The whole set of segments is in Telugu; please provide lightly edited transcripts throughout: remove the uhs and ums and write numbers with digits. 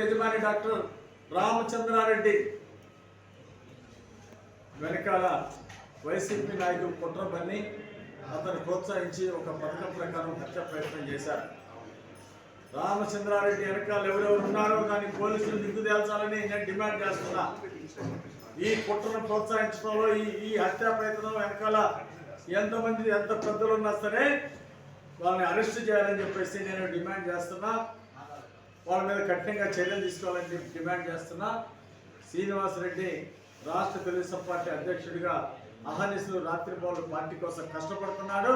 యజమాని డాక్టర్ రామచంద్రారెడ్డి వెనకాల వైసీపీ నాయకులు కుట్ర పన్ని అతను ప్రోత్సహించి ఒక పథకం ప్రకారం హత్య ప్రయత్నం చేశారు. రామచంద్రారెడ్డి వెనకాల ఎవరెవరు ఉన్నారో దాన్ని పోలీసులు దిగ్గుదేల్చాలని నేను డిమాండ్ చేస్తున్నా. ఈ కుట్రను ప్రోత్సహించడంలో ఈ హత్యా ప్రయత్నం వెనకాల ఎంతమంది ఎంత పెద్దలు ఉన్నా సరే వాళ్ళని అరెస్ట్ చేయాలని చెప్పేసి నేను డిమాండ్ చేస్తున్నా. వాళ్ళ మీద కఠినంగా చర్యలు తీసుకోవాలని డిమాండ్ చేస్తున్నా. శ్రీనివాసరెడ్డి రాష్ట్ర తెలుగుదేశం పార్టీ అధ్యక్షుడిగా అహర్నిశలు రాత్రిపూటలు పార్టీ కోసం కష్టపడుతున్నాడు.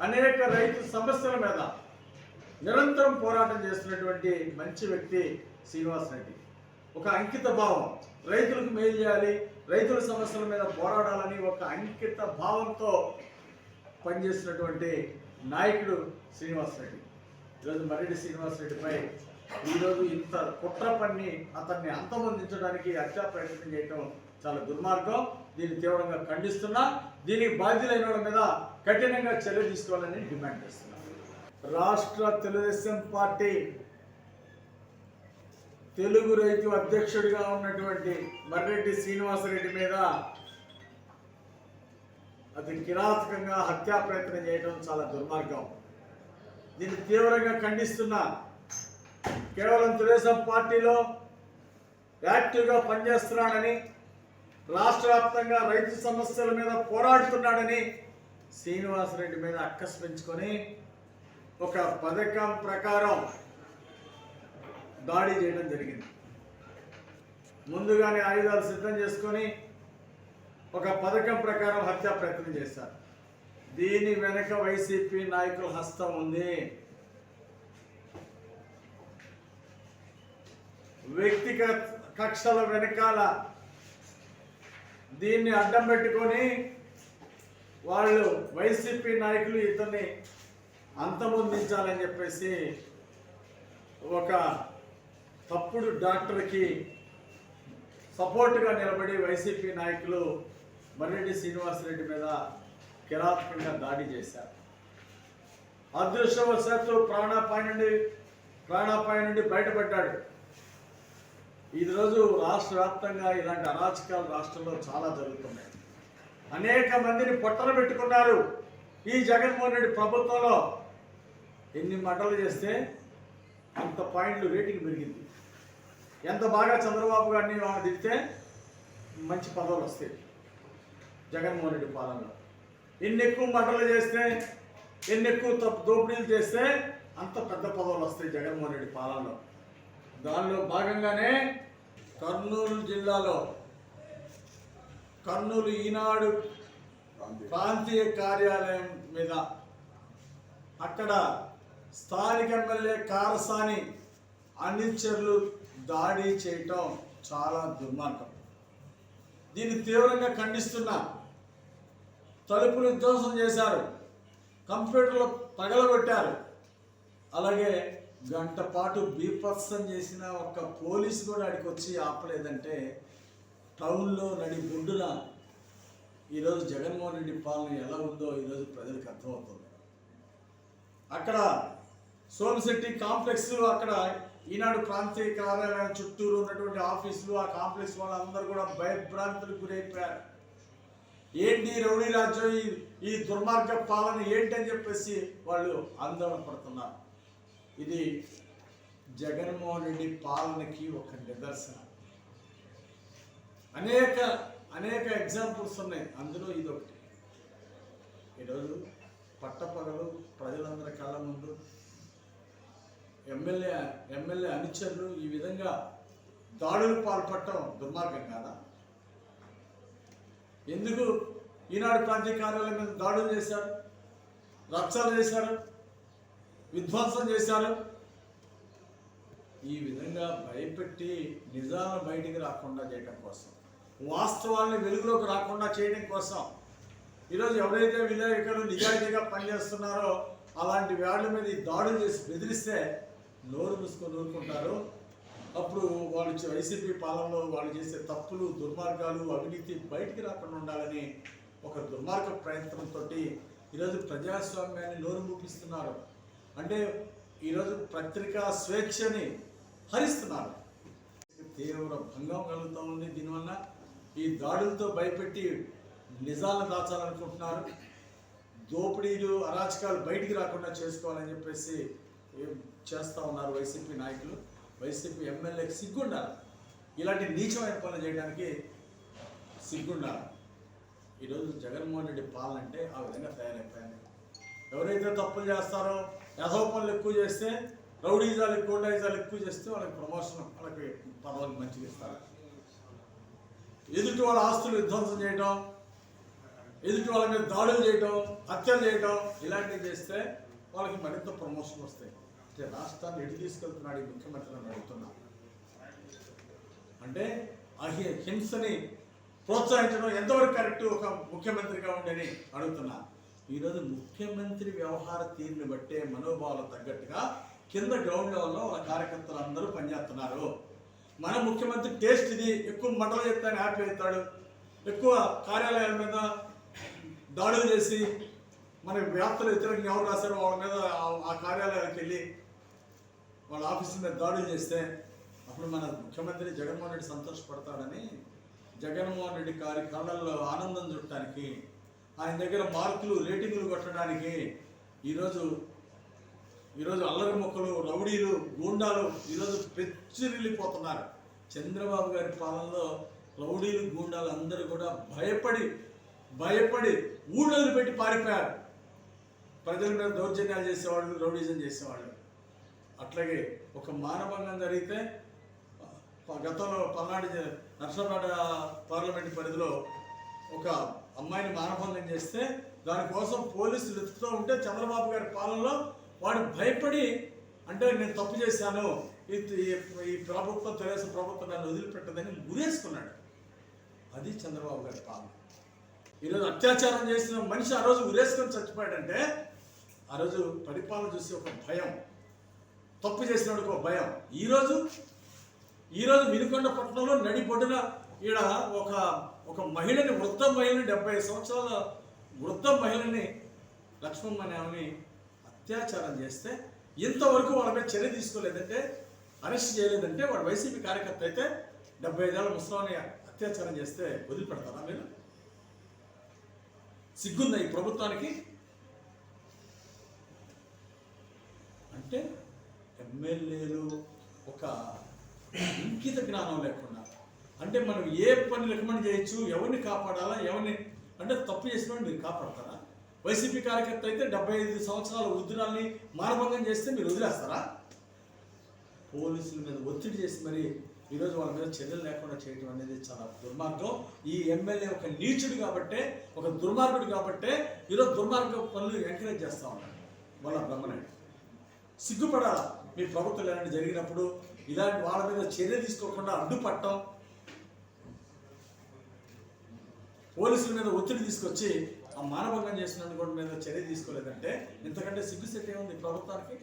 అనేక రైతు సమస్యల మీద నిరంతరం పోరాటం చేస్తున్నటువంటి మంచి వ్యక్తి శ్రీనివాసరెడ్డి. ఒక అంకిత భావం, రైతులకు మేలు చేయాలి, రైతుల సమస్యల మీద పోరాడాలని ఒక అంకిత భావంతో పనిచేస్తున్నటువంటి నాయకుడు శ్రీనివాసరెడ్డి. ఈరోజు మర్రెడ్డి శ్రీనివాసరెడ్డిపై ఈరోజు ఇంత కుట్ర పన్ని అతన్ని అంతమొందించడానికి హత్యా ప్రయత్నం చేయడం చాలా దుర్మార్గం. దీన్ని తీవ్రంగా ఖండిస్తున్నా. దీనికి బాధ్యులైన వాళ్ళ మీద కఠినంగా చర్య తీసుకోవాలని డిమాండ్ చేస్తున్నా. రాష్ట్ర తెలుగుదేశం పార్టీ తెలుగు రైతు అధ్యక్షుడిగా ఉన్నటువంటి మర్రెడ్డి శ్రీనివాసరెడ్డి మీద అతి కిరాతకంగా హత్యా ప్రయత్నం చేయడం చాలా దుర్మార్గం. దీన్ని తీవ్రంగా ఖండిస్తున్నా. కేవలం తెలుగుదేశం పార్టీలో యాక్టివ్గా పనిచేస్తున్నాడని, రాష్ట్ర వ్యాప్తంగా రైతు సమస్యల మీద పోరాడుతున్నాడని శ్రీనివాసరెడ్డి మీద అక్కసు పెంచుకొని ఒక పథకం ప్రకారం దాడి చేయడం జరిగింది. ముందుగానే ఆయుధాలు సిద్ధం చేసుకొని ఒక పథకం ప్రకారం హత్యా ప్రయత్నం చేశారు. దీని వెనక వైసీపీ నాయకుల హస్తం ఉంది. వ్యక్తిగత కక్షల వెనకాల దీన్ని అడ్డం పెట్టుకొని వాళ్ళు వైసీపీ నాయకులు ఇతన్ని అంతమొందించాలని చెప్పేసి ఒక తప్పుడు డాక్టర్కి సపోర్టుగా నిలబడి వైసీపీ నాయకులు మర్రెడ్డి శ్రీనివాసరెడ్డి మీద కిరాతకంగా దాడి చేశారు. అదృష్టవశాత్తు ప్రాణాపాయ నుండి బయటపడ్డాడు. ఈరోజు రాష్ట్ర వ్యాప్తంగా ఇలాంటి అరాచకాలు రాష్ట్రంలో చాలా జరుగుతున్నాయి. అనేక మందిని పొట్టలు పెట్టుకున్నారు. ఈ జగన్మోహన్ రెడ్డి ప్రభుత్వంలో ఎన్ని మంటలు చేస్తే అంత పాయింట్లు రేటింగ్ పెరిగింది. ఎంత బాగా చంద్రబాబు గారిని తిడితే మంచి పదవులు వస్తాయి. జగన్మోహన్ రెడ్డి పాలనలో ఎన్ని ఎక్కువ మంటలు చేస్తే, ఎన్ని ఎక్కువ దోపిడీలు చేస్తే అంత పెద్ద పదవులు వస్తాయి జగన్మోహన్ రెడ్డి పాలనలో. దానిలో భాగంగానే కర్నూలు జిల్లాలో కర్నూలు ఈనాడు ప్రాంతీయ కార్యాలయం మీద అక్కడ స్థానిక ఎమ్మెల్యే కారసాని అనుచరులు దాడి చేయటం చాలా దుర్మార్గం. దీన్ని తీవ్రంగా ఖండిస్తున్నా. తలుపులు ధ్వంసం చేశారు, కంప్యూటర్లు తగలబెట్టారు. అలాగే గంట పాటు బీభత్సం చేసిన ఒక్క పోలీసు కూడా అడిగి వచ్చి ఆపలేదంటే టౌన్లో నడి బొడ్డున ఈరోజు జగన్మోహన్ రెడ్డి పాలన ఎలా ఉందో ఈరోజు ప్రజలకు అర్థమవుతుంది. అక్కడ సోమశెట్టి కాంప్లెక్స్, అక్కడ ఈనాడు ప్రాంతీయ కార్యాలయం చుట్టూరు ఉన్నటువంటి ఆఫీసులు, ఆ కాంప్లెక్స్ వాళ్ళందరూ కూడా భయభ్రాంతులకు గురైపోయారు. ఏంటి రౌడీ రాజ్యం, ఈ దుర్మార్గ పాలన ఏంటని చెప్పేసి వాళ్ళు ఆందోళన పడుతున్నారు. ఇది జగన్మోహన్ రెడ్డి పాలనకి ఒక నిదర్శనం. అనేక ఎగ్జాంపుల్స్ ఉన్నాయి, అందులో ఇదొకటి. ఈరోజు పట్టపగలు ప్రజలందరి కళ్ళ ముందు ఎమ్మెల్యే అనుచరులు ఈ విధంగా దాడులు పాల్పడటం దుర్మార్గం కాదా? ఎందుకు ఈనాడు ప్రాంతీయ కార్యాలయం మీద దాడులు చేశారు, రచ్చలు చేశారు, విధ్వంసం చేశారు? ఈ విధంగా భయపెట్టి నిజాలను బయటికి రాకుండా చేయడం కోసం, వాస్తవాల్ని వెలుగులోకి రాకుండా చేయడం కోసం ఈరోజు ఎవరైతే విలేకరులు నిజాయితీగా పనిచేస్తున్నారో అలాంటి వాళ్ళ మీద దాడులు చేసి బెదిరిస్తే నోరు మూసుకొని ఊరుకుంటారు. అప్పుడు వాళ్ళు వైసీపీ పాలనలో వాళ్ళు చేసే తప్పులు, దుర్మార్గాలు, అవినీతి బయటికి రాకుండా ఉండాలని ఒక దుర్మార్గ ప్రయత్నంతో ఈరోజు ప్రజాస్వామ్యాన్ని నోరు మూపిస్తున్నారు. అంటే ఈరోజు పత్రికా స్వేచ్ఛని హరిస్తున్నారు. తీవ్ర భంగం కలుగుతూ ఉంది. దీనివల్ల ఈ దాడులతో భయపెట్టి నిజాలను దాచాలనుకుంటున్నారు. దోపిడీలు అరాచకాలు బయటికి రాకుండా చేసుకోవాలని చెప్పేసి చేస్తూ ఉన్నారు వైసీపీ నాయకులు. వైసీపీ ఎమ్మెల్యేకి సిగ్గుండాలి, ఇలాంటి నీచమైన పనులు చేయడానికి సిగ్గుండాలి. ఈరోజు జగన్మోహన్ రెడ్డి పాలన అంటే ఆ విధంగా తయారైపోయింది. ఎవరైతే తప్పులు చేస్తారో, యథవ పనులు ఎక్కువ చేస్తే, రౌడీజాలు గూండాయిజాలు ఎక్కువ చేస్తే వాళ్ళకి ప్రమోషన్, వాళ్ళకి పదవులు మంచిగా ఇస్తారు. ఎదుటి వాళ్ళ ఆస్తులు విధ్వంసం చేయడం, ఎదుటి వాళ్ళ మీద దాడులు చేయడం, హత్యలు చేయడం, ఇలాంటివి చేస్తే వాళ్ళకి మరింత ప్రమోషన్ వస్తాయి. అంటే రాష్ట్రాన్ని ఎటు తీసుకెళ్తున్నాడు ఈ ముఖ్యమంత్రి అని అడుగుతున్నా. అంటే హింసని ప్రోత్సహించడం ఎంతవరకు కరెక్ట్ ఒక ముఖ్యమంత్రిగా ఉండని అడుగుతున్నా. ఈరోజు ముఖ్యమంత్రి వ్యవహార తీరుని బట్టే మనోభావాలు తగ్గట్టుగా కింద గ్రౌండ్ లెవెల్లో వాళ్ళ కార్యకర్తలు అందరూ పనిచేస్తున్నారు. మన ముఖ్యమంత్రి టేస్ట్ ఇది, ఎక్కువ మంటలు చెప్తాను హ్యాపీ అవుతాడు, ఎక్కువ కార్యాలయాల మీద దాడులు చేసి మన వ్యాప్తులు వ్యతిరేకంగా ఎవరు రాశారో వాళ్ళ మీద ఆ కార్యాలయాలకు వెళ్ళి వాళ్ళ ఆఫీసుల మీద దాడులు చేస్తే అప్పుడు మన ముఖ్యమంత్రి జగన్మోహన్ రెడ్డి సంతోషపడతాడని జగన్మోహన్ రెడ్డి గారి కళ్ళల్లో ఆనందం చూడటానికి, ఆయన దగ్గర మార్కులు రేటింగులు కొట్టడానికి ఈరోజు అల్లరి మొక్కలు, రౌడీలు, గూండాలు ఈరోజు పెచ్చిరిల్లిపోతున్నారు. చంద్రబాబు గారి పాలనలో రౌడీలు, గూండాలు అందరూ కూడా భయపడి ఊళ్ళని పెట్టి పారిపోయారు. ప్రజల మీద దౌర్జన్యాలు చేసేవాళ్ళు, రౌడీజం చేసేవాళ్ళు. అట్లాగే ఒక మానభంగం జరిగితే గతంలో పల్నాడు నర్సంపేట పార్లమెంట్ పరిధిలో ఒక అమ్మాయిని మానభంగం చేస్తే దానికోసం పోలీసులు వెతుకుతూ ఉంటే చంద్రబాబు గారి పాలనలో వాడు భయపడి, అంటే నేను తప్పు చేశాను, ఈ ప్రభుత్వం, తెలుగుదేశం ప్రభుత్వం నన్ను వదిలిపెట్టదని ఉరేసుకున్నాడు. అది చంద్రబాబు గారి పాలన. ఈరోజు అత్యాచారం చేసిన మనిషి ఆ రోజు ఉరేసుకొని చచ్చిపోయాడంటే ఆ రోజు పరిపాలన చూసి ఒక భయం, తప్పు చేసినోడికి ఒక భయం. ఈరోజు వినుకొండ పట్టణంలో నడిబొడ్డున ఈడ ఒక మహిళని, వృద్ధ మహిళని, 70 సంవత్సరాల వృద్ధ మహిళని, లక్ష్మమ్మ అనే ఆమెని అత్యాచారం చేస్తే ఇంతవరకు వాళ్ళ మీద చర్య తీసుకోలేదంటే, అరెస్ట్ చేయలేదంటే, వాడు వైసీపీ కార్యకర్త అయితే 75 ఏళ్ళ ముసలాన్ని అత్యాచారం చేస్తే వదిలిపెడతారా మీరు? సిగ్గుందా ఈ ప్రభుత్వానికి? అంటే ఎమ్మెల్యేలు ఒక ఇంకిత జ్ఞానం లేకుండా, అంటే మనం ఏ పని రికమెండ్ చేయొచ్చు, ఎవరిని కాపాడాలా, ఎవరిని, అంటే తప్పు చేసిన మీరు కాపాడతారా? వైసీపీ కార్యకర్త అయితే 75 సంవత్సరాల వృద్ధురాల్ని మానభంగం చేస్తే మీరు వదిలేస్తారా? పోలీసుల మీద ఒత్తిడి చేసి మరి ఈరోజు వాళ్ళ మీద చర్యలు లేకుండా చేయడం అనేది చాలా దుర్మార్గం. ఈ ఎమ్మెల్యే ఒక నీచుడు కాబట్టే, ఒక దుర్మార్గుడు కాబట్టే ఈరోజు దుర్మార్గ పనులు ఎంకరేజ్ చేస్తూ ఉన్నాడు వాళ్ళ బ్రహ్మనాయుడు. సిగ్గుపడాలా మీ ప్రభుత్వం ఇలాంటి జరిగినప్పుడు, ఇలాంటి వాళ్ళ మీద చర్య తీసుకోకుండా అడ్డుపట్టడం, పోలీసుల మీద ఒత్తిడి తీసుకొచ్చి ఆ మానభంగం చేసిన కూడా మీద చర్య తీసుకోలేదంటే ఇంతకంటే సిగ్గుసెట్ ఏముంది ప్రభుత్వానికి?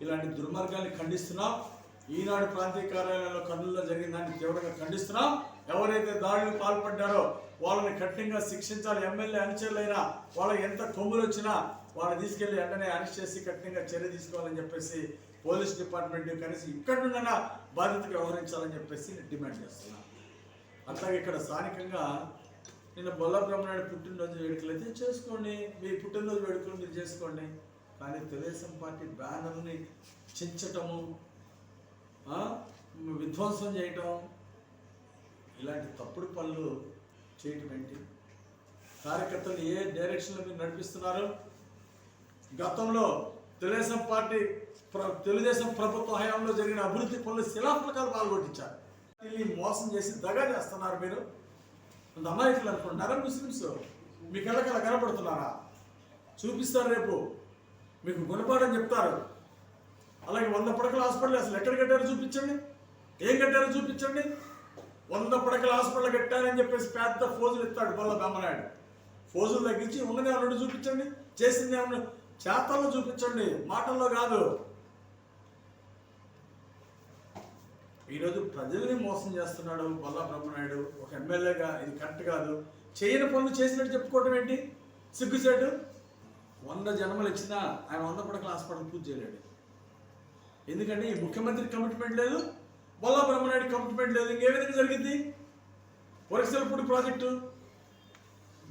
ఇలాంటి దుర్మార్గాన్ని ఖండిస్తున్నాం. ఈనాడు ప్రాంతీయ కార్యాలయంలో కర్నూలులో జరిగిన దాన్ని తీవ్రంగా ఖండిస్తున్నాం. ఎవరైతే దాడులకు పాల్పడ్డారో వాళ్ళని కఠినంగా శిక్షించాలి. ఎమ్మెల్యే అనుచరులైనా వాళ్ళకి ఎంత కొమ్ములు వచ్చినా వాళ్ళని తీసుకెళ్లి వెంటనే అరెస్ట్ చేసి కఠినంగా చర్య తీసుకోవాలని చెప్పేసి పోలీస్ డిపార్ట్మెంట్ కనీసం ఇక్కడ నుండైనా బాధ్యతగా వ్యవహరించాలని చెప్పేసి డిమాండ్ చేస్తున్నాం. అట్లాగే ఇక్కడ స్థానికంగా నిన్న బొల్ల బ్రహ్మనాయుడు పుట్టినరోజు వేడుకలు అయితే చేసుకోండి, మీ పుట్టినరోజు వేడుకలు మీరు చేసుకోండి. కానీ తెలుగుదేశం పార్టీ బ్యానర్ని చించటము, విధ్వంసం చేయటం, ఇలాంటి తప్పుడు పనులు చేయటం ఏంటి? కార్యకర్తలు ఏ డైరెక్షన్లో మీరు నడిపిస్తున్నారు? గతంలో తెలుగుదేశం ప్రభుత్వ హయాంలో జరిగిన అభివృద్ధి పనులు శిలాఫలకాలు పాల్గొట్టించారు. మోసం చేసి దగా చేస్తున్నారు. మీరు అంత అమాయకులు అనుకుంటున్నారా? ముస్లిమ్స్ మీ కళ్ళకల్లా కనపడుతున్నారా? చూపిస్తారు, రేపు మీకు గుణపాఠం చెప్తారు. అలాగే 100 పడకల హాస్పిటల్ అసలు ఎక్కడ కట్టారో చూపించండి, ఏం కట్టారో చూపించండి. 100 పడకల హాస్పిటల్ కట్టారని చెప్పేసి పెద్ద ఫోజులు ఇస్తాడు బొల్ల బ్రహ్మనాయుడు. ఫోజులు తగ్గించి ఉన్నది ఏమన్నా చూపించండి, చేసింది ఏమన్నా చేతల్లో చూపించండి, మాటల్లో కాదు. ఈరోజు ప్రజల్ని మోసం చేస్తున్నాడు బొల్ల బ్రహ్మనాయుడు ఒక ఎమ్మెల్యేగా. ఇది కరెక్ట్ కాదు. చేయని పనులు చేసినట్టు చెప్పుకోవటం ఏంటి? సిగ్గుచేటు. 100 జన్మలు ఇచ్చినా ఆయన 100 పడకల హాస్పిటల్ పూజ చేయలేడు. ఎందుకంటే ఈ ముఖ్యమంత్రి కమిట్మెంట్ లేదు, బొల్లా బ్రహ్మనాయుడు కమిట్మెంట్ లేదు. ఇంకే విధంగా జరిగింది వరసలపూడి ప్రాజెక్టు?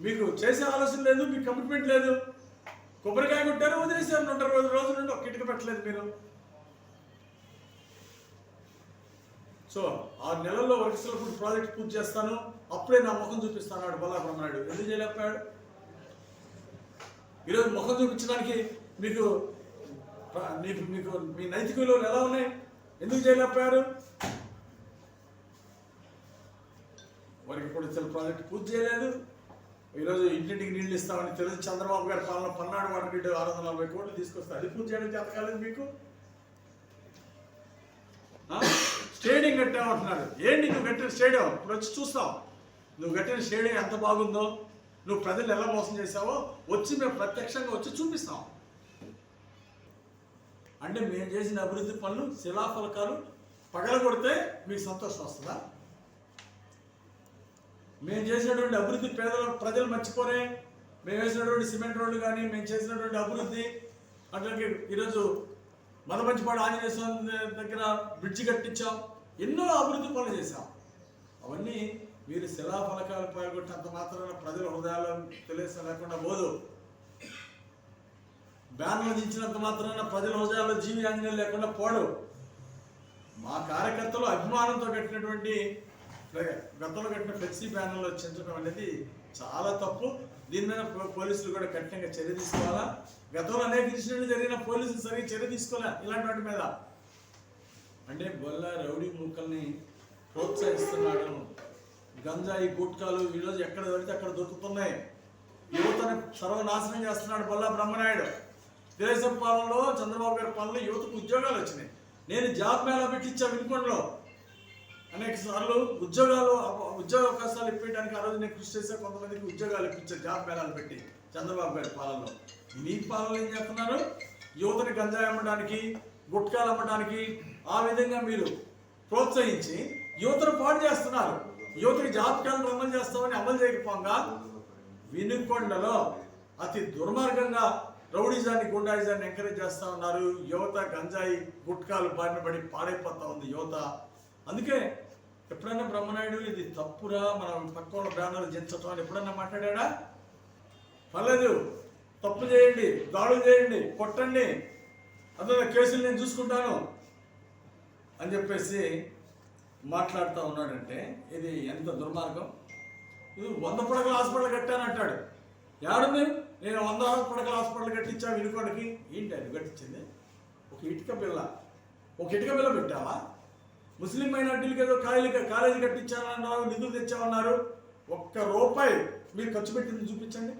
మీకు చేసే ఆలోచన లేదు, మీకు కమిట్మెంట్ లేదు. కొబ్బరికాయ కొట్టారు, వదిలేసారు. 120 రోజుల నుండి ఒక్క ఇటుక పెట్టలేదు మీరు. సో 6 నెలల్లో వరసలపూడి ప్రాజెక్ట్ పూర్తి చేస్తాను, అప్పుడే నా ముఖం చూపిస్తాను వాడు బొల్లా బ్రహ్మనాయుడు. ఎందుకు చేయలేకపోయాడు? ఈరోజు ముఖం చూపించడానికి మీకు మీకు మీ నైతిక విలువలు ఎలా ఉన్నాయి? ఎందుకు చేయలేకపోయారు? వరకపూడి ప్రాజెక్ట్ పూర్తి చేయలేదు. ఈరోజు ఇంటింటికి నీళ్లు ఇస్తామని తెలుసు చంద్రబాబు గారి పాలన పల్నాడు వాటర్ గ్రిడ్ 640 కోట్లు తీసుకొస్తారు. అది పూర్తి చేయడం చేత కాలేదు మీకు. స్టేడియం కట్టామంటున్నాడు. ఏంటి నువ్వు కట్టిన స్టేడియం? ఇప్పుడు వచ్చి చూస్తాం నువ్వు కట్టిన స్టేడియం ఎంత బాగుందో, నువ్వు ప్రజలు ఎలా మోసం చేసావో వచ్చి మేము ప్రత్యక్షంగా వచ్చి చూపిస్తాం. అంటే మేము చేసిన అభివృద్ధి పనులు శిలాఫలకాలు పగలగొడితే మీకు సంతోషం వస్తుందా? మేము చేసినటువంటి అభివృద్ధి ప్రజలు మర్చిపోరే. మేము వేసినటువంటి సిమెంట్ రోడ్లు కానీ, మేము చేసినటువంటి అభివృద్ధి, అట్లాగే ఈరోజు మదమంచిపాడు ఆంజనేయ స్వామి దగ్గర బ్రిడ్జి కట్టించాం, ఎన్నో అభివృద్ధి పనులు చేశాం. అవన్నీ మీరు శిలాఫలకాలు పగలగొట్టినంత మాత్రాన ప్రజల హృదయాల్లో తెలియసం లేకుండా పోదు. బ్యానర్లు దించినంత మాత్రాన ప్రజల హృదయాల్లో జీవి ఆంజనేయులు లేకుండా పోడు. మా కార్యకర్తలు అభిమానంతో కట్టినటువంటి గతంలో కట్టిన ఫ్లెక్సీ బ్యానర్లు చించడం అనేది చాలా తప్పు. దీని మీద పోలీసులు కూడా కఠినంగా చర్య తీసుకోవాలా. గతంలో అనేక ఇన్సిడెంట్లు జరిగిన పోలీసులు సరిగ్గా చర్య తీసుకోలే ఇలాంటి వాటి మీద. అంటే బొల్లా రౌడీ మూకల్ని ప్రోత్సహిస్తున్నాడు. గంజాయి గుట్కాలు ఈరోజు ఎక్కడ దొరికితే అక్కడ దొరుకుతున్నాయి. యువతను సర్వనాశనం చేస్తున్నాడు బొల్లా బ్రహ్మనాయుడు. తెలుగుదేశం పాలనలో చంద్రబాబు గారి పాలనలో యువతకు ఉద్యోగాలు వచ్చినాయి. నేను జాబ్ మేళా పెట్టించా వినుకొండలో. అనేక సార్లు ఉద్యోగ అవకాశాలు ఇప్పించడానికి ఆ రోజు నేను కృషి చేసా. కొంతమందికి ఉద్యోగాలు ఇప్పించారు జాబ్ మేళాలు పెట్టి చంద్రబాబు గారి పాలనలో. మీ పాలనలో ఏం చేస్తున్నారు? యువతని గంజాయి అమ్మడానికి, గుట్కాలు అమ్మడానికి ఆ విధంగా మీరు ప్రోత్సహించి యువతను పాడు చేస్తున్నారు. యువతకి జాబ్ క్యాలెండర్ అమలు చేస్తామని అమలు చేయకపోగా వినుకొండలో అతి దుర్మార్గంగా రౌడీజాన్ని, గుండాయిజాన్ని ఎంకరేజ్ చేస్తూ ఉన్నారు. యువత గంజాయి గుట్కాలు బారిన పడి పాడైపోతా ఉంది యువత. అందుకే ఎప్పుడన్నా బ్రహ్మనాయుడు ఇది తప్పురా మనం పక్క బ్యానర్లు జించటం అని ఎప్పుడన్నా మాట్లాడా? పర్లేదు, తప్పు చేయండి, దాడులు చేయండి, కొట్టండి, అందులో కేసులు నేను చూసుకుంటాను అని చెప్పేసి మాట్లాడుతూ ఉన్నాడంటే ఇది ఎంత దుర్మార్గం. ఇది 100 పడకల హాస్పిటల్ కట్టానంటాడు. ఏడుంది? నేను 100 పడకల హాస్పిటల్ కట్టించా వినుకోడికి. ఏంటి అది కట్టించింది? ఒక ఇటుక బిల్ల పెట్టావా? ముస్లిం మైనార్టీలకు ఏదో కాలేజీ కట్టించారన్నారు, నిధులు తెచ్చామన్నారు. 1 రూపాయి మీరు ఖర్చు పెట్టింది చూపించండి.